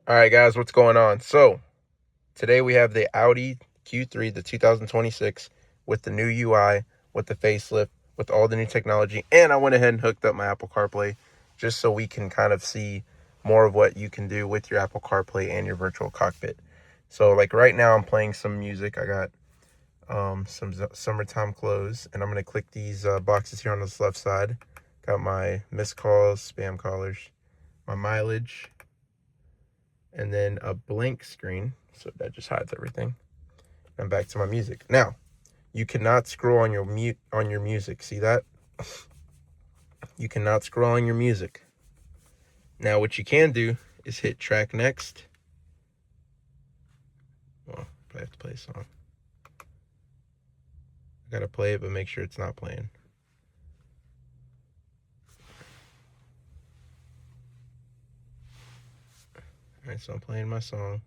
All right, guys, what's going on? So today we have the Audi Q3, the 2026, with the new UI, with the facelift, with all the new technology, and I went ahead and hooked up my Apple CarPlay just so we can kind of see more of what you can do with your Apple CarPlay and your virtual cockpit. So like right now I'm playing some music. I got some summertime clothes, and I'm going to click these boxes here on this left side. Got my missed calls, spam callers, my mileage, and then a blank screen, so that just hides everything. And back to my music. Now, you cannot scroll on your music. See that? You cannot scroll on your music. Now, what you can do is hit track next. Well, I have to play a song. I gotta play it, but make sure it's not playing. Alright, so I'm playing my song.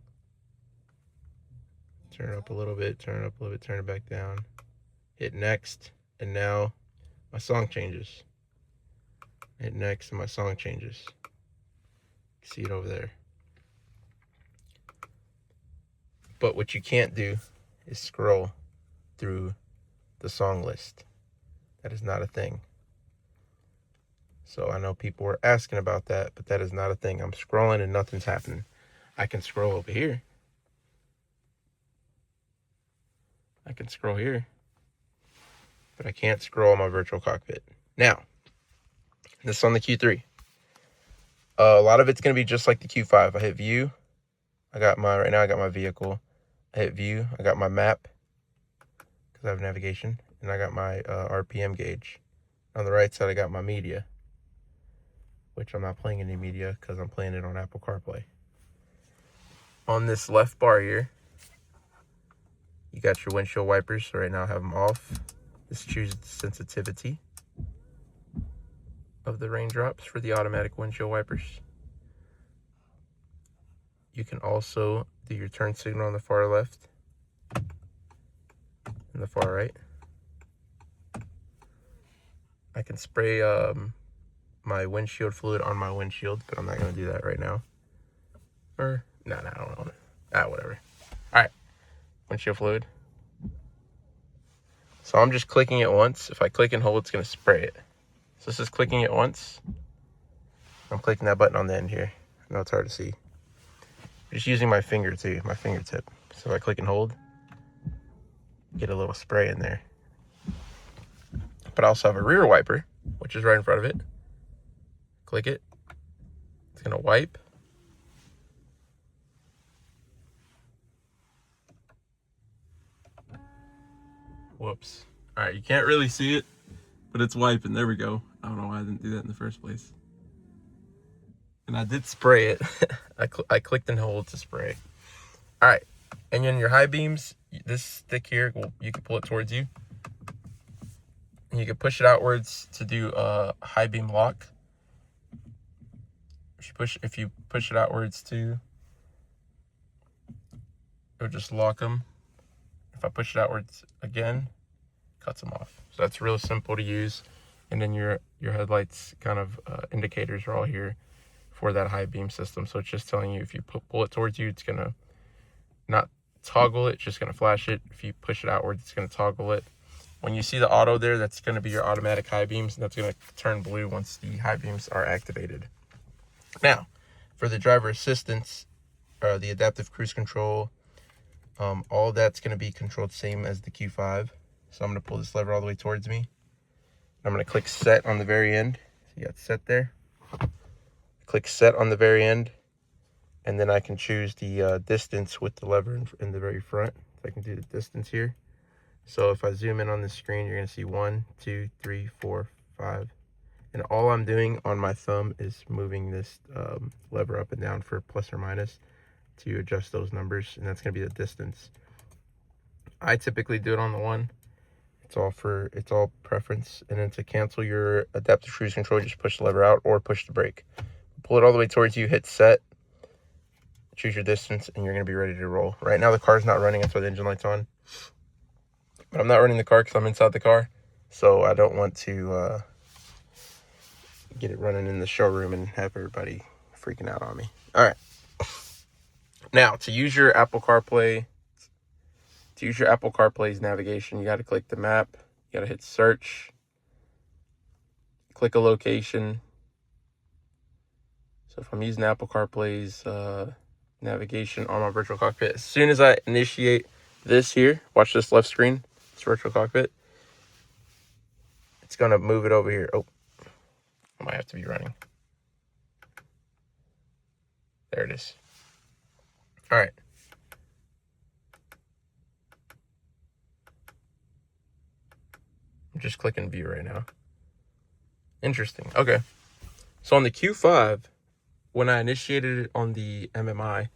Turn it up a little bit, turn it up a little bit, turn it back down. Hit next, and now my song changes. Hit next, and my song changes. See it over there. But what you can't do is scroll through the song list. That is not a thing. So I know people were asking about that, but that is not a thing. I'm scrolling and nothing's happening. I can scroll over here. I can scroll here. But I can't scroll on my virtual cockpit. Now, this is on the Q3. A lot of it's going to be just like the Q5. I hit view. Right now I got my vehicle. I hit view. I got my map because I have navigation. And I got my RPM gauge. On the right side, I got my media, which I'm not playing any media because I'm playing it on Apple CarPlay. On this left bar here, you got your windshield wipers. So right now I have them off. This chooses the sensitivity of the raindrops for the automatic windshield wipers. You can also do your turn signal on the far left and the far right. I can spray my windshield fluid on my windshield, but I'm not going to do that right now. Or, no, I don't want it. Whatever. All right, windshield fluid. So I'm just clicking it once. If I click and hold, it's going to spray it. So this is clicking it once. I'm clicking that button on the end here. I know it's hard to see. I'm just using my fingertip. So if I click and hold, get a little spray in there. But I also have a rear wiper, which is right in front of it. Click it. It's going to wipe. Whoops. All right, you can't really see it, but it's wiping. There we go. I don't know why I didn't do that in the first place. And I did spray it. I clicked and hold to spray. All right, and then your high beams, this stick here, you can pull it towards you. And you can push it outwards to do a high beam lock. If you push it outwards too, it'll just lock them. If I push it outwards again, cuts them off. So that's real simple to use. And then your headlights kind of indicators are all here for that high beam system. So it's just telling you if you pull it towards you, it's gonna not toggle it, it's just gonna flash it. If you push it outwards, it's gonna toggle it. When you see the auto there, that's gonna be your automatic high beams, and that's gonna turn blue once the high beams are activated. Now, for the driver assistance, the adaptive cruise control, all of that's going to be controlled same as the Q5. So I'm going to pull this lever all the way towards me. I'm going to click set on the very end. So you got set there. Click set on the very end. And then I can choose the distance with the lever in the very front. So I can do the distance here. So if I zoom in on the screen, you're going to see 1, 2, 3, 4, 5. And all I'm doing on my thumb is moving this lever up and down for plus or minus to adjust those numbers, and that's going to be the distance. I typically do it on the 1. It's all preference. And then to cancel your adaptive cruise control, just push the lever out or push the brake. Pull it all the way towards you, hit set, choose your distance, and you're going to be ready to roll. Right now the car's not running, that's why the engine light's on. But I'm not running the car because I'm inside the car, so I don't want to get it running in the showroom and have everybody freaking out on me. All right. Now, to use your Apple CarPlay's navigation, you got to click the map. You got to hit search. Click a location. So if I'm using Apple CarPlay's navigation on my virtual cockpit, as soon as I initiate this here, watch this left screen, it's virtual cockpit, it's going to move it over here. Oh, I might have to be running. There it is. All right. I'm just clicking view right now. Interesting. Okay. So on the Q5, when I initiated it on the MMI,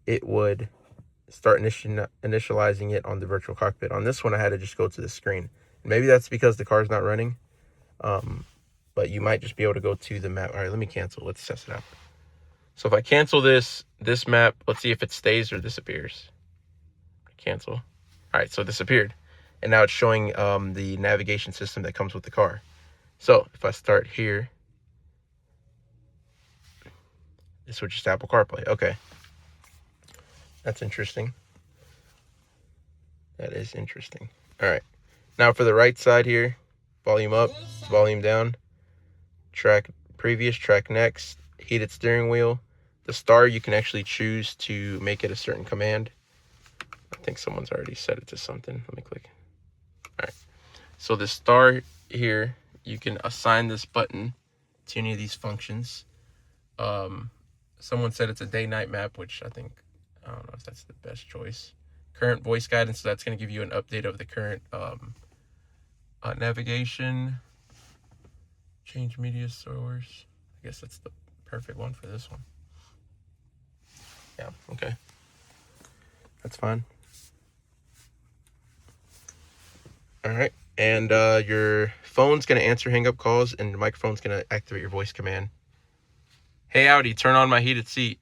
it would start initializing it on the virtual cockpit. On this one, I had to just go to the screen. Maybe that's because the car's not running. But you might just be able to go to the map. All right, let me cancel. Let's test it out. So if I cancel this map, let's see if it stays or disappears. Cancel. All right, so it disappeared. And now it's showing the navigation system that comes with the car. So if I start here, it switches to Apple CarPlay. Okay. That's interesting. That is interesting. All right. Now for the right side here, volume up, volume down, track previous, track next, heated steering wheel. The star, you can actually choose to make it a certain command. I think someone's already set it to something. Let me click. All right. So the star here, you can assign this button to any of these functions. Someone said it's a day-night map, which I don't know if that's the best choice. Current voice guidance, so that's going to give you an update of the current navigation. Change media source. I guess that's the perfect one for this one. Yeah, okay. That's fine. All right. And your phone's going to answer hang-up calls, and the microphone's going to activate your voice command. Hey, Audi, turn on my heated seat.